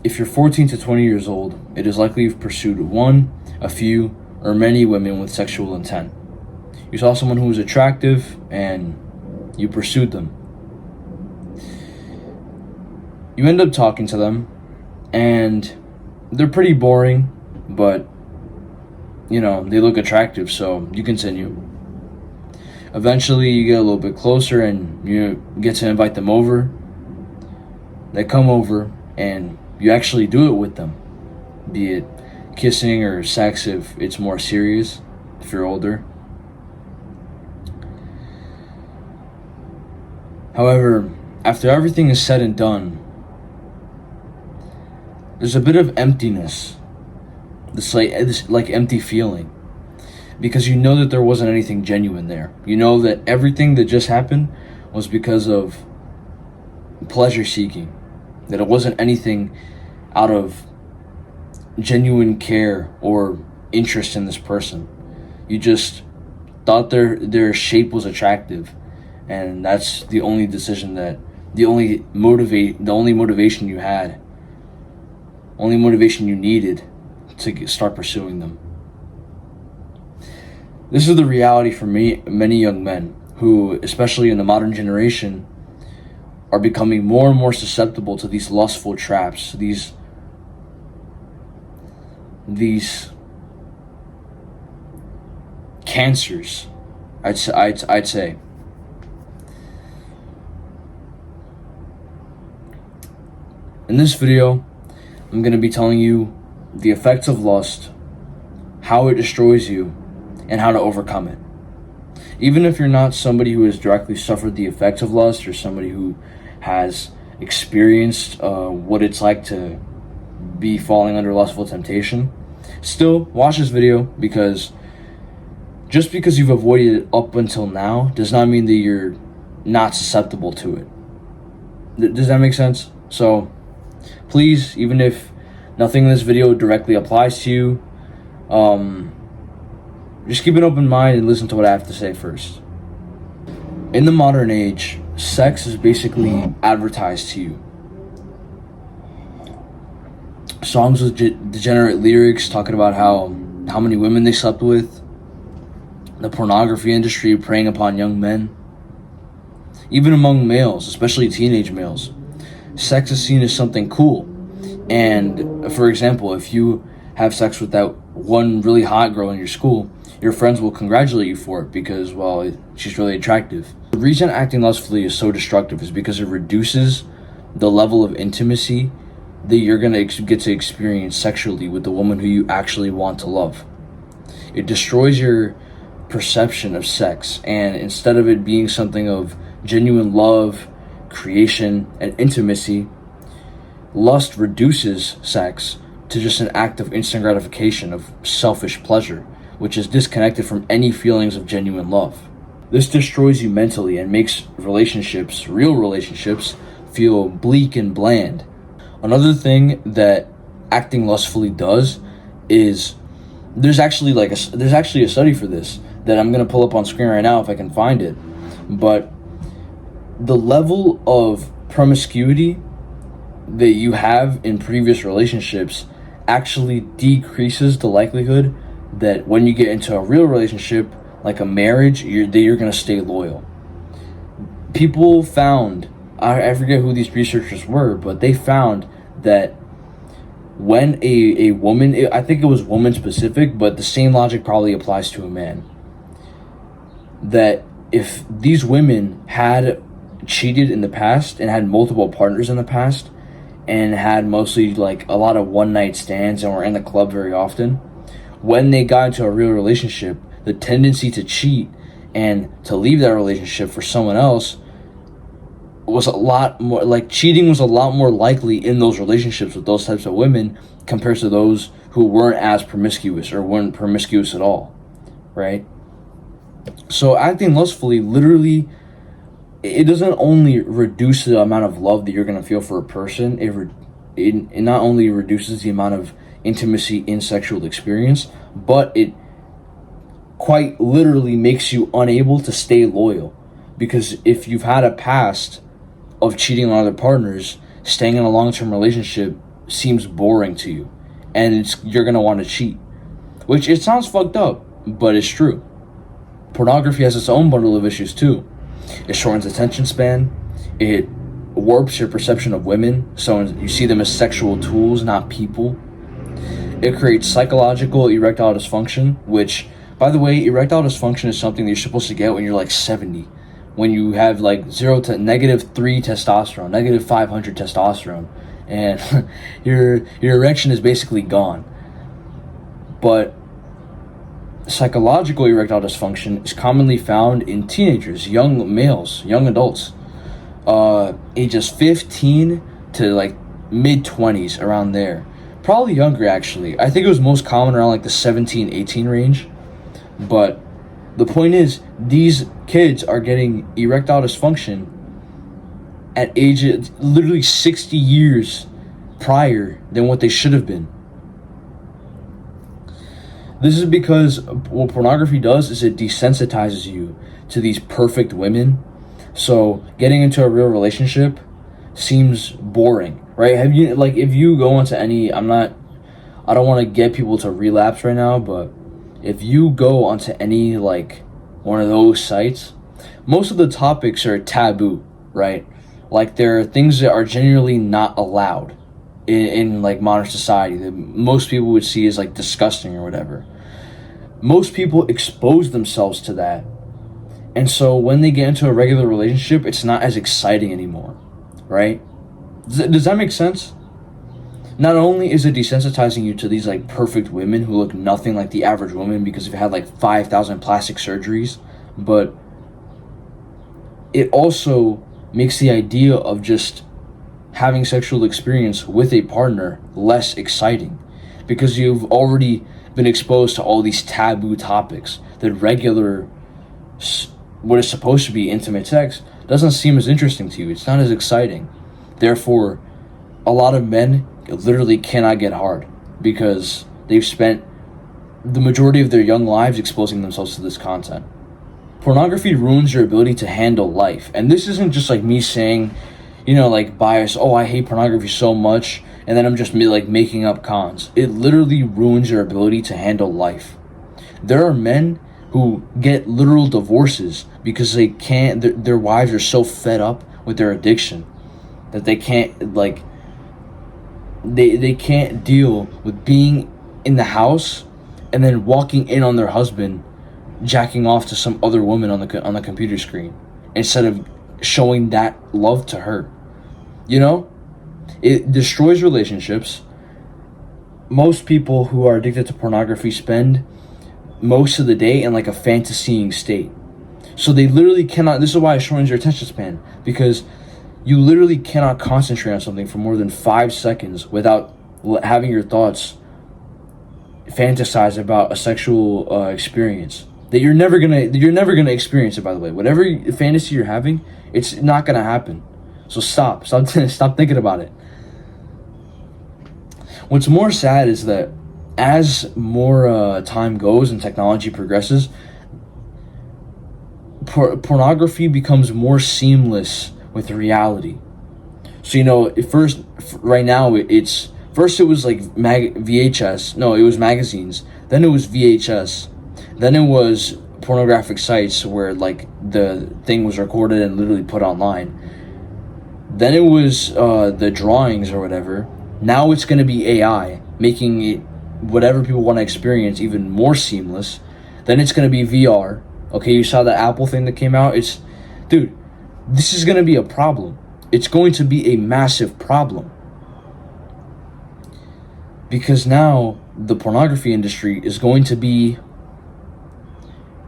If you're 14 to 20 years old, it is likely you've pursued one, a few, or many women with sexual intent. You saw someone who was attractive and you pursued them. You end up talking to them and they're pretty boring, but they look attractive, so you continue. Eventually, you get a little bit closer and you get to invite them over. They come over and you actually do it with them, be it kissing or sex if it's more serious, if you're older. However, after everything is said and done, there's a bit of emptiness, this empty feeling, because you know that there wasn't anything genuine there. You know that everything that just happened was because of pleasure seeking, that it wasn't anything out of genuine care or interest in this person. You just thought their shape was attractive, and that's the only decision the only motivation you had, only motivation you needed to start pursuing them. This is the reality for many young men who, especially in the modern generation, are becoming more and more susceptible to these lustful traps, these cancers, I'd say. In this video, I'm going to be telling you the effects of lust, how it destroys you, and how to overcome it. Even if you're not somebody who has directly suffered the effects of lust, or somebody who has experienced what it's like to be falling under lustful temptation, still watch this video, because just because you've avoided it up until now does not mean that you're not susceptible to it. Does that make sense? So please, even if nothing in this video directly applies to you, just keep an open mind and listen to what I have to say first. In the modern age, sex is basically advertised to you. Songs with degenerate lyrics talking about how many women they slept with. The pornography industry preying upon young men. Even among males, especially teenage males, sex is seen as something cool. And for example, if you have sex with that one really hot girl in your school, your friends will congratulate you for it because, well, she's really attractive. The reason acting lustfully is so destructive is because it reduces the level of intimacy that you're going to get to experience sexually with the woman who you actually want to love. It destroys your perception of sex, and instead of it being something of genuine love, creation, and intimacy, lust reduces sex to just an act of instant gratification, of selfish pleasure, which is disconnected from any feelings of genuine love. This destroys you mentally and makes relationships, real relationships, feel bleak and bland. Another thing that acting lustfully does is there's actually a study for this that I'm going to pull up on screen right now if I can find it. But the level of promiscuity that you have in previous relationships actually decreases the likelihood that when you get into a real relationship, like a marriage, you're going to stay loyal. People found, I forget who these researchers were, but they found that when a woman, I think it was woman specific, but the same logic probably applies to a man, that if these women had cheated in the past and had multiple partners in the past and had mostly like a lot of one night stands and were in the club very often, when they got into a real relationship, the tendency to cheat and to leave that relationship for someone else was a lot more, like cheating was a lot more likely in those relationships with those types of women compared to those who weren't as promiscuous or weren't promiscuous at all, right? So acting lustfully, literally, it doesn't only reduce the amount of love that you're going to feel for a person, it not only reduces the amount of intimacy in sexual experience, but it quite literally makes you unable to stay loyal. Because if you've had a past of cheating on other partners, staying in a long-term relationship seems boring to you, and you're gonna want to cheat. Which, it sounds fucked up, but it's true. Pornography has its own bundle of issues too. It shortens attention span. It warps your perception of women, so you see them as sexual tools, not people. It creates psychological erectile dysfunction, which, by the way, erectile dysfunction is something that you're supposed to get when you're like 70. When you have like 0 to -3 testosterone, -500 testosterone, and your erection is basically gone. But psychological erectile dysfunction is commonly found in teenagers, young males, young adults, ages 15 to like mid-20s, around there. Probably younger, actually. I think it was most common around like the 17, 18 range. But the point is, these kids are getting erectile dysfunction at ages literally 60 years prior than what they should have been. This is because what pornography does is it desensitizes you to these perfect women. So getting into a real relationship seems boring, right? Have you, like, if you go into any, I don't want to get people to relapse right now, but if you go onto any, like, one of those sites, most of the topics are taboo, right? Like, there are things that are genuinely not allowed in like modern society that most people would see as like disgusting or whatever. Most people expose themselves to that, and so when they get into a regular relationship, it's not as exciting anymore, right? Does that make sense? Not only is it desensitizing you to these like perfect women who look nothing like the average woman because they've had like 5,000 plastic surgeries, but it also makes the idea of just having sexual experience with a partner less exciting, because you've already been exposed to all these taboo topics that regular, what is supposed to be intimate sex, doesn't seem as interesting to you. It's not as exciting. Therefore, a lot of men literally cannot get hard because they've spent the majority of their young lives exposing themselves to this content. Pornography ruins your ability to handle life. And this isn't just like me saying, like bias, oh, I hate pornography so much, and then I'm just like making up cons. It literally ruins your ability to handle life. There are men who get literal divorces because they can't, their wives are so fed up with their addiction that they can't, like, they can't deal with being in the house and then walking in on their husband jacking off to some other woman on the computer screen instead of showing that love to her. It destroys relationships. Most people who are addicted to pornography spend most of the day in like a fantasying state. So they literally cannot, this is why it shortens your attention span, because you literally cannot concentrate on something for more than 5 seconds without having your thoughts fantasize about a sexual experience that you're never gonna experience it, by the way. Whatever fantasy you're having, it's not gonna happen. So stop thinking about it. What's more sad is that as more time goes and technology progresses, pornography becomes more seamless with reality. So right now it was like VHS. No, it was magazines. Then it was VHS. Then it was pornographic sites where like the thing was recorded and literally put online. Then it was the drawings or whatever. Now it's going to be AI, making it whatever people want to experience even more seamless. Then it's going to be VR. Okay, you saw that Apple thing that came out? Dude, this is going to be a problem. It's going to be a massive problem. Because now the pornography industry is going to be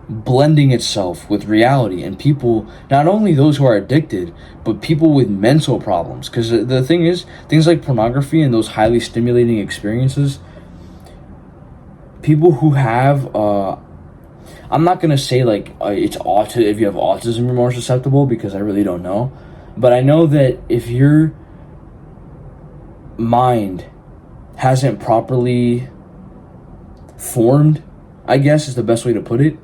blending itself with reality, and people, not only those who are addicted, but people with mental problems. Because the thing is, things like pornography and those highly stimulating experiences, people who have I'm not gonna say like it's if you have autism you're more susceptible, because I really don't know, but I know that if your mind hasn't properly formed, I guess is the best way to put it,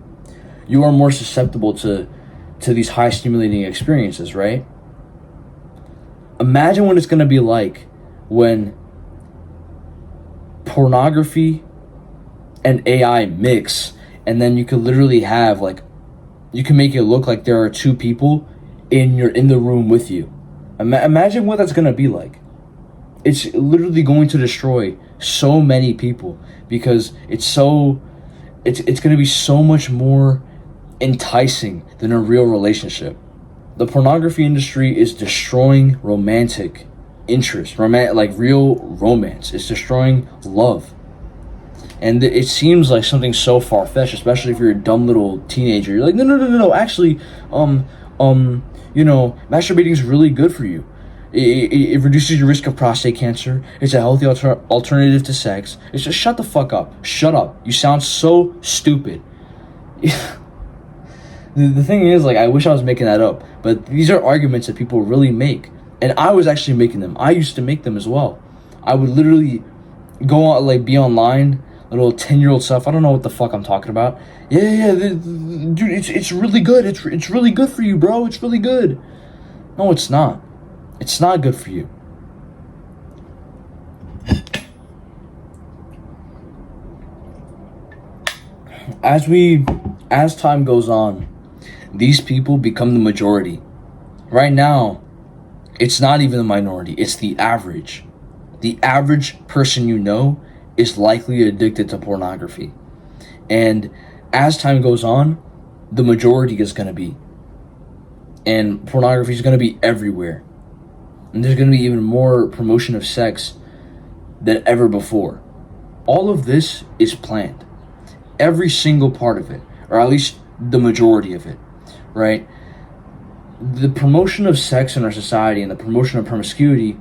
you are more susceptible to these high stimulating experiences, right? Imagine what it's going to be like when pornography and AI mix, and then you could literally have like, you can make it look like there are two people in the room with you. Imagine what that's gonna be like. It's literally going to destroy so many people because it's gonna be so much more enticing than a real relationship. The pornography industry is destroying romantic interest, like real romance. It's destroying love. And it seems like something so far-fetched, especially if you're a dumb little teenager. You're like, no. Actually, masturbating is really good for you. It reduces your risk of prostate cancer. It's a healthy alternative to sex. It's just shut the fuck up. Shut up. You sound so stupid. The thing is, like, I wish I was making that up, but these are arguments that people really make, and I was actually making them. I used to make them as well. I would literally go on, like, be online, little 10-year-old stuff. I don't know what the fuck I'm talking about. Dude, it's really good. It's really good for you, bro. It's really good. No, it's not. It's not good for you. As time goes on, these people become the majority. Right now, it's not even the minority, it's the average. The average person you know is likely addicted to pornography. And as time goes on, the majority is going to be. And pornography is going to be everywhere. And there's going to be even more promotion of sex than ever before. All of this is planned. Every single part of it, or at least the majority of it, right? The promotion of sex in our society and the promotion of promiscuity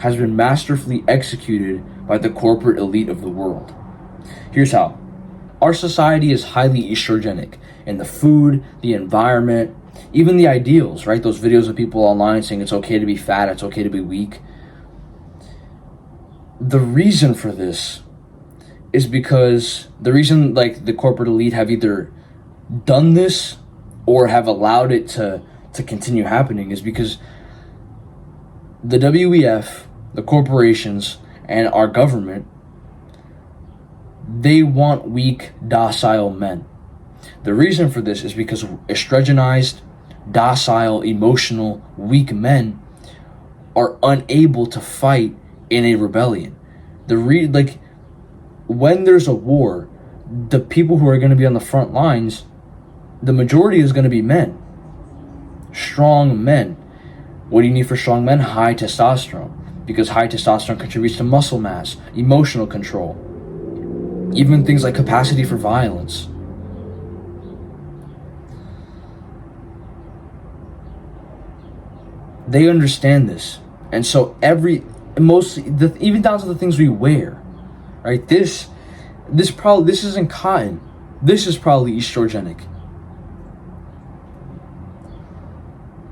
has been masterfully executed by the corporate elite of the world. Here's how. Our society is highly estrogenic in the food, the environment, even the ideals, right? Those videos of people online saying it's okay to be fat, it's okay to be weak. The reason for this is because the reason, like, the corporate elite have either done this or have allowed it to continue happening is because the WEF, the corporations, and our government, they want weak, docile men. The reason for this is because estrogenized, docile, emotional, weak men are unable to fight in a rebellion. When there's a war, the people who are going to be on the front lines, the majority is going to be men. Strong men. What do you need for strong men? High testosterone. Because high testosterone contributes to muscle mass, emotional control, even things like capacity for violence. They understand this. And so even down to the things we wear, right? This isn't cotton. This is probably estrogenic.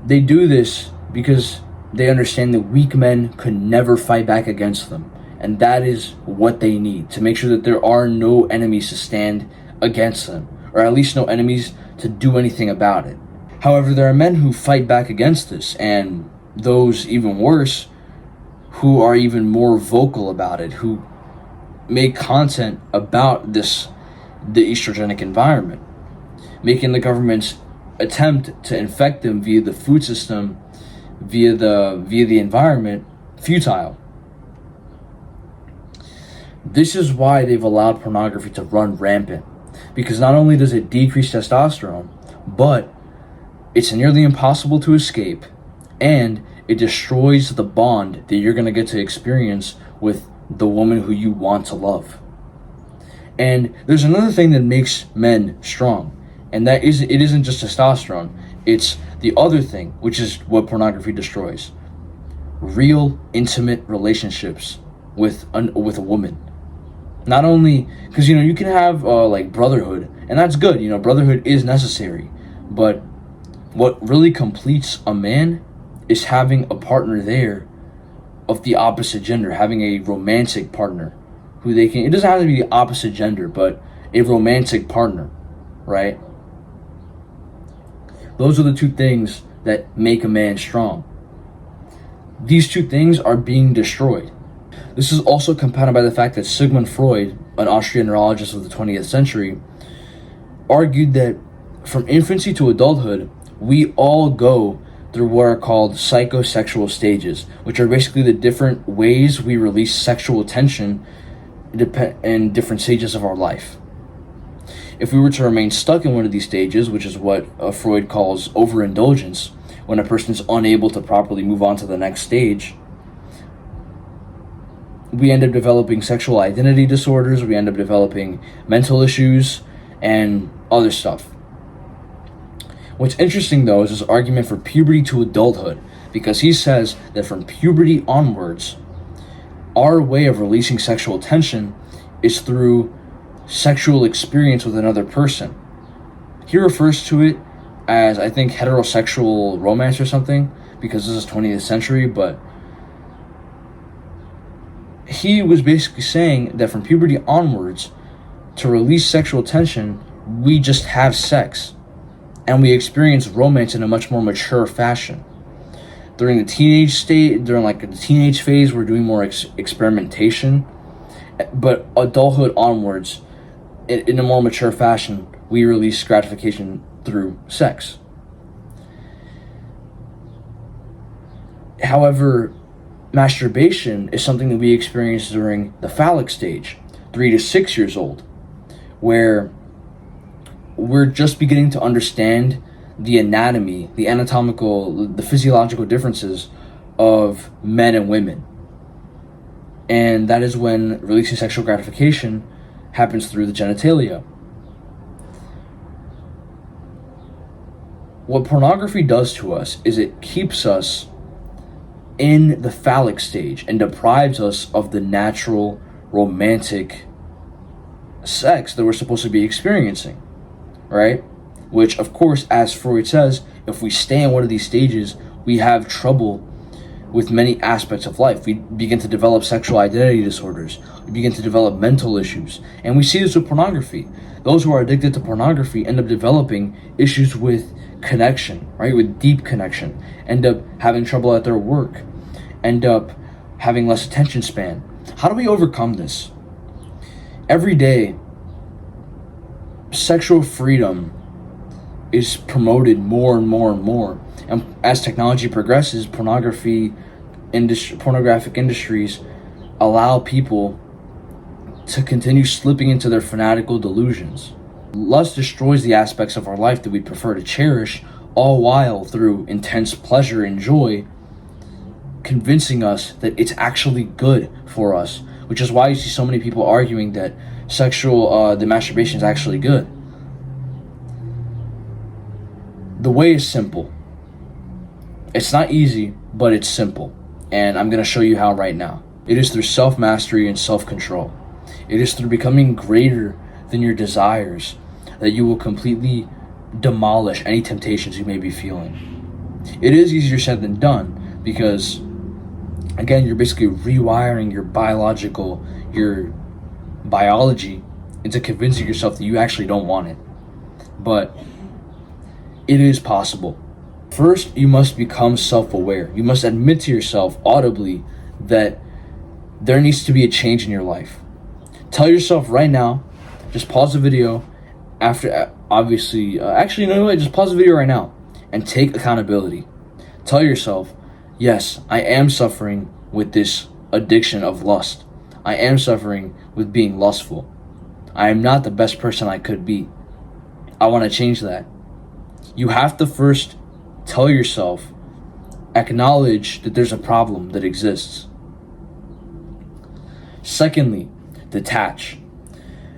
They do this because they understand that weak men could never fight back against them. And that is what they need to make sure that there are no enemies to stand against them, or at least no enemies to do anything about it. However, there are men who fight back against this, and those even worse, who are even more vocal about it, who make content about the estrogenic environment, making the government's attempt to infect them via the food system, via the environment, futile. This is why they've allowed pornography to run rampant, because not only does it decrease testosterone, but it's nearly impossible to escape, and it destroys the bond that you're going to get to experience with the woman who you want to love. And there's another thing that makes men strong, and that is, it isn't just testosterone, it's the other thing, which is what pornography destroys. Real intimate relationships with a woman. Not only, because you can have like brotherhood, and that's good, brotherhood is necessary, but what really completes a man is having a partner there of the opposite gender, having a romantic partner who it doesn't have to be the opposite gender, but a romantic partner, right? Those are the two things that make a man strong. These two things are being destroyed. This is also compounded by the fact that Sigmund Freud, an Austrian neurologist of the 20th century, argued that from infancy to adulthood, we all go through what are called psychosexual stages, which are basically the different ways we release sexual tension in different stages of our life. If we were to remain stuck in one of these stages, which is what Freud calls overindulgence, when a person is unable to properly move on to the next stage, we end up developing sexual identity disorders, we end up developing mental issues, and other stuff. What's interesting, though, is his argument for puberty to adulthood, because he says that from puberty onwards, our way of releasing sexual tension is through sexual experience with another person. He refers to it as, I think, heterosexual romance or something, because this is 20th century, but he was basically saying that from puberty onwards, to release sexual tension, we just have sex, and we experience romance in a much more mature fashion. During the teenage state, during like the teenage phase, we're doing more experimentation, but adulthood onwards, in a more mature fashion, we release gratification through sex. However, masturbation is something that we experience during the phallic stage, 3 to 6 years old, where we're just beginning to understand the anatomy, the anatomical, the physiological differences of men and women. And that is when releasing sexual gratification happens through the genitalia. What pornography does to us is it keeps us in the phallic stage and deprives us of the natural romantic sex that we're supposed to be experiencing, right? Which, of course, as Freud says, if we stay in one of these stages, we have trouble with many aspects of life. We begin to develop sexual identity disorders. We begin to develop mental issues. And we see this with pornography. Those who are addicted to pornography end up developing issues with connection, right? With deep connection. End up having trouble at their work. End up having less attention span. How do we overcome this? Every day, sexual freedom is promoted more and more and more. And as technology progresses, pornographic industries allow people to continue slipping into their fanatical delusions. Lust destroys the aspects of our life that we prefer to cherish, all while through intense pleasure and joy, convincing us that it's actually good for us, which is why you see so many people arguing that the masturbation is actually good. The way is simple. It's not easy, but it's simple. And I'm going to show you how right now. It is through self-mastery and self-control. It is through becoming greater than your desires that you will completely demolish any temptations you may be feeling. It is easier said than done because, again, you're basically rewiring your biology into convincing yourself that you actually don't want it. But it is possible. First, you must become self-aware. You must admit to yourself audibly that there needs to be a change in your life. Tell yourself right now, just pause the video after, just pause the video right now and take accountability. Tell yourself, yes, I am suffering with this addiction of lust. I am suffering with being lustful. I am not the best person I could be. I want to change that. You have to first tell yourself, acknowledge that there's a problem that exists. Secondly, detach.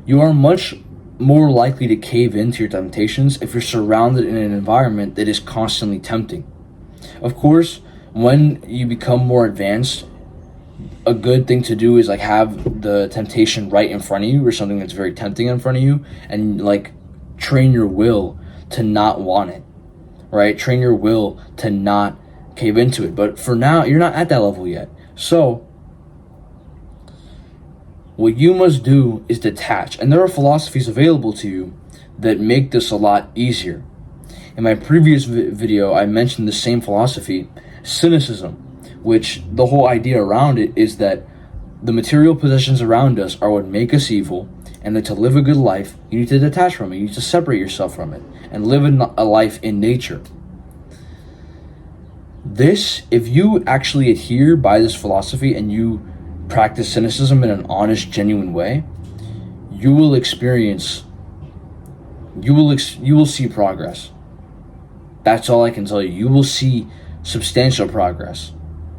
You are much more likely to cave into your temptations if you're surrounded in an environment that is constantly tempting. Of course, when you become more advanced, a good thing to do is like have the temptation right in front of you or something that's very tempting in front of you and like train your will to not want it, right? Train your will to not cave into it. But for now, you're not at that level yet. So what you must do is detach. And there are philosophies available to you that make this a lot easier. In my previous video, I mentioned the same philosophy, cynicism, which the whole idea around it is that The material possessions around us are what make us evil, and that to live a good life, you need to detach from it. You need to separate yourself from it and live a life in nature. This, if you actually adhere by this philosophy and you practice cynicism in an honest, genuine way, you will experience, you will see progress. That's all I can tell you. You will see substantial progress.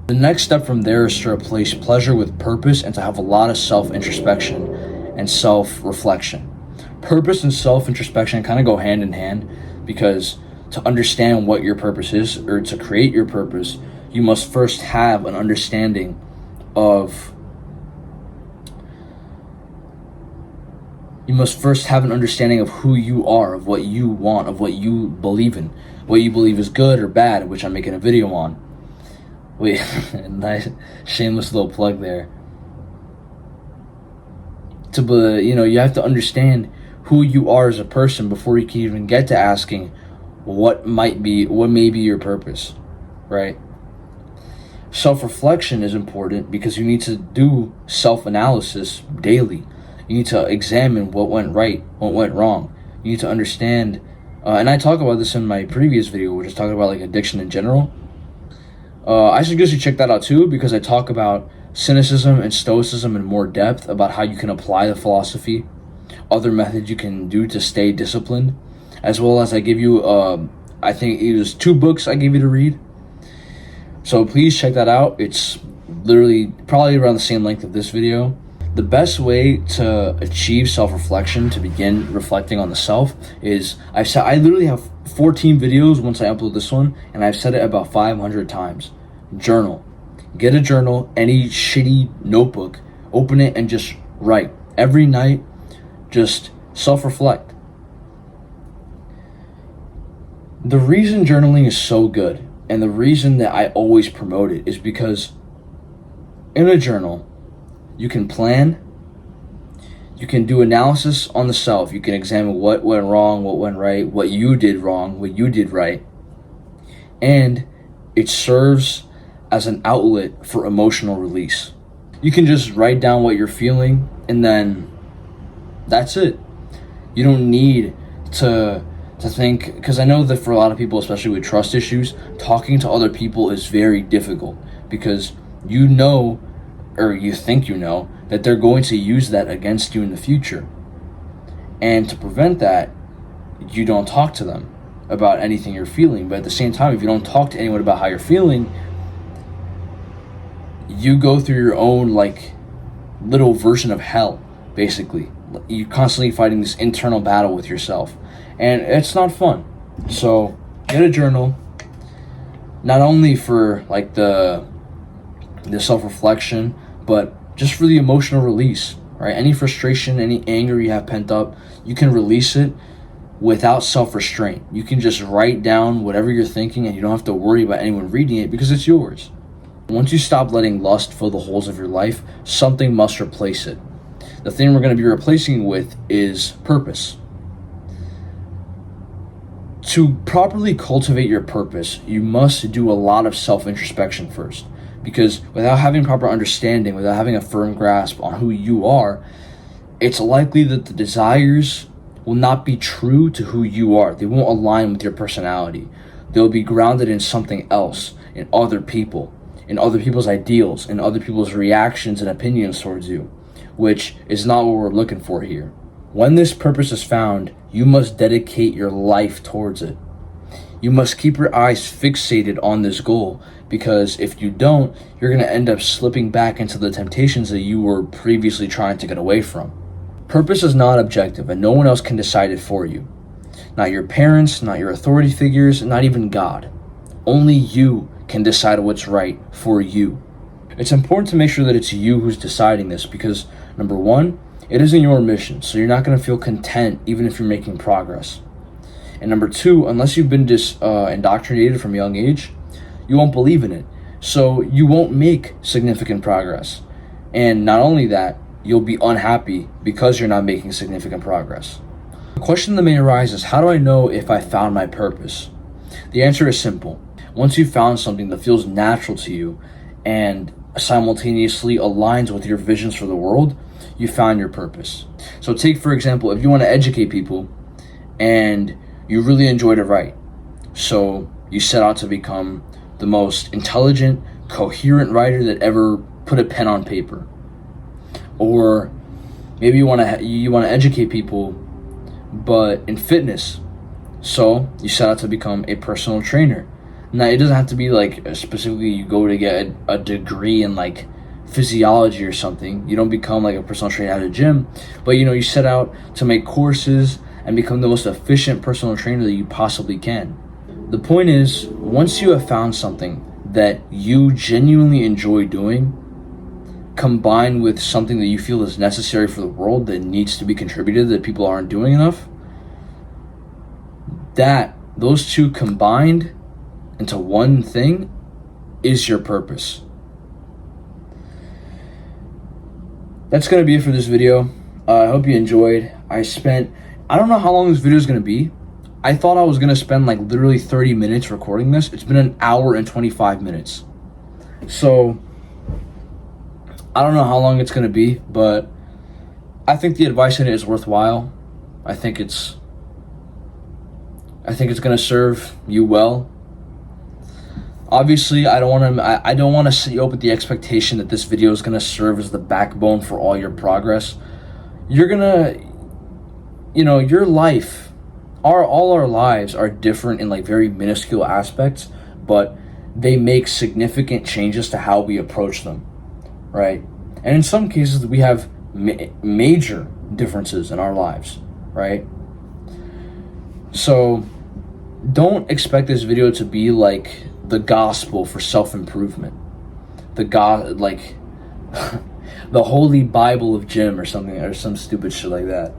The next step from there is to replace pleasure with purpose and to have a lot of self-introspection and self-reflection. Purpose and self-introspection kind of go hand in hand, because to understand what your purpose is, or to create your purpose, you must first have an understanding of who you are, of what you want, of what you believe in, what you believe is good or bad, which I'm making a video on. Wait, nice shameless little plug there. You have to understand who you are as a person before you can even get to asking what may be your purpose, right? Self-reflection is important because you need to do self-analysis daily. You need to examine what went right, what went wrong. You need to understand, and I talk about this in my previous video, which is talking about like addiction in general. I suggest you check that out too, because I talk about cynicism and stoicism in more depth, about how you can apply the philosophy, other methods you can do to stay disciplined, as well as I give you, I think it was 2 books I gave you to read. So please check that out. It's literally probably around the same length of this video. The best way to achieve self-reflection, to begin reflecting on the self, is I literally have 14 videos once I upload this one, and I've said it about 500 times. Journal. Get a journal, any shitty notebook, open it and just write. Every night, just self-reflect. The reason journaling is so good, and the reason that I always promote it, is because in a journal, you can plan, you can do analysis on the self, you can examine what went wrong, what went right, what you did wrong, what you did right, and it serves as an outlet for emotional release. You can just write down what you're feeling, and then that's it. You don't need to think, because I know that for a lot of people, especially with trust issues, talking to other people is very difficult, because you know, or you think you know, that they're going to use that against you in the future. And to prevent that, you don't talk to them about anything you're feeling. But at the same time, if you don't talk to anyone about how you're feeling, you go through your own like little version of hell, basically. You're constantly fighting this internal battle with yourself, and it's not fun. So get a journal, not only for like the self-reflection, but just for the emotional release, right? Any frustration, any anger you have pent up, you can release it without self-restraint. You can just write down whatever you're thinking, and you don't have to worry about anyone reading it, because it's yours. Once you stop letting lust fill the holes of your life, something must replace it. The thing we're going to be replacing it with is purpose. To properly cultivate your purpose, you must do a lot of self-introspection first. Because without having proper understanding, without having a firm grasp on who you are, it's likely that the desires will not be true to who you are. They won't align with your personality. They'll be grounded in something else, in other people, in other people's ideals, in other people's reactions and opinions towards you, which is not what we're looking for here. When this purpose is found, you must dedicate your life towards it. You must keep your eyes fixated on this goal, because if you don't, you're going to end up slipping back into the temptations that you were previously trying to get away from. Purpose is not objective, and no one else can decide it for you. Not your parents, not your authority figures, not even God. Only you can decide what's right for you. It's important to make sure that it's you who's deciding this, because number one, it isn't your mission, so you're not going to feel content even if you're making progress. And number two, unless you've been indoctrinated from a young age, you won't believe in it. So you won't make significant progress. And not only that, you'll be unhappy because you're not making significant progress. The question that may arise is, how do I know if I found my purpose? The answer is simple. Once you've found something that feels natural to you and simultaneously aligns with your visions for the world, you found your purpose. So take, for example, if you want to educate people and you really enjoy to write, so you set out to become the most intelligent, coherent writer that ever put a pen on paper. Or maybe you want to educate people, but in fitness, so you set out to become a personal trainer. Now, it doesn't have to be like specifically you go to get a degree in like physiology or something. You don't become like a personal trainer at a gym, but you set out to make courses and become the most efficient personal trainer that you possibly can. The point is, once you have found something that you genuinely enjoy doing, combined with something that you feel is necessary for the world that needs to be contributed that people aren't doing enough, those two combined into one thing is your purpose. That's going to be it for this video. I hope you enjoyed. I don't know how long this video is going to be. I thought I was going to spend like literally 30 minutes recording this. It's been an hour and 25 minutes. So I don't know how long it's going to be, but I think the advice in it is worthwhile. I think it's going to serve you well. Obviously, I don't want to set you up with the expectation that this video is going to serve as the backbone for all your progress. You're going to, your life, all our lives are different in like very minuscule aspects, but they make significant changes to how we approach them, right? And in some cases, we have major differences in our lives, right? So don't expect this video to be like the gospel for self-improvement, the holy Bible of gym or something, or some stupid shit like that.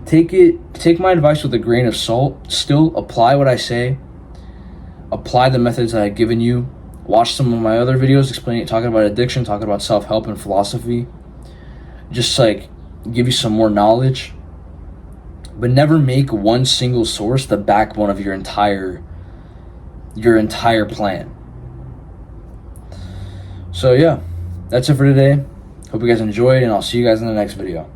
Take my advice with a grain of salt. Still apply what I say, apply the methods that I've given you. Watch some of my other videos talking about addiction, talking about self-help and philosophy, just like give you some more knowledge. But never make one single source the backbone of your entire plan. So yeah, that's it for today. Hope you guys enjoyed, and I'll see you guys in the next video.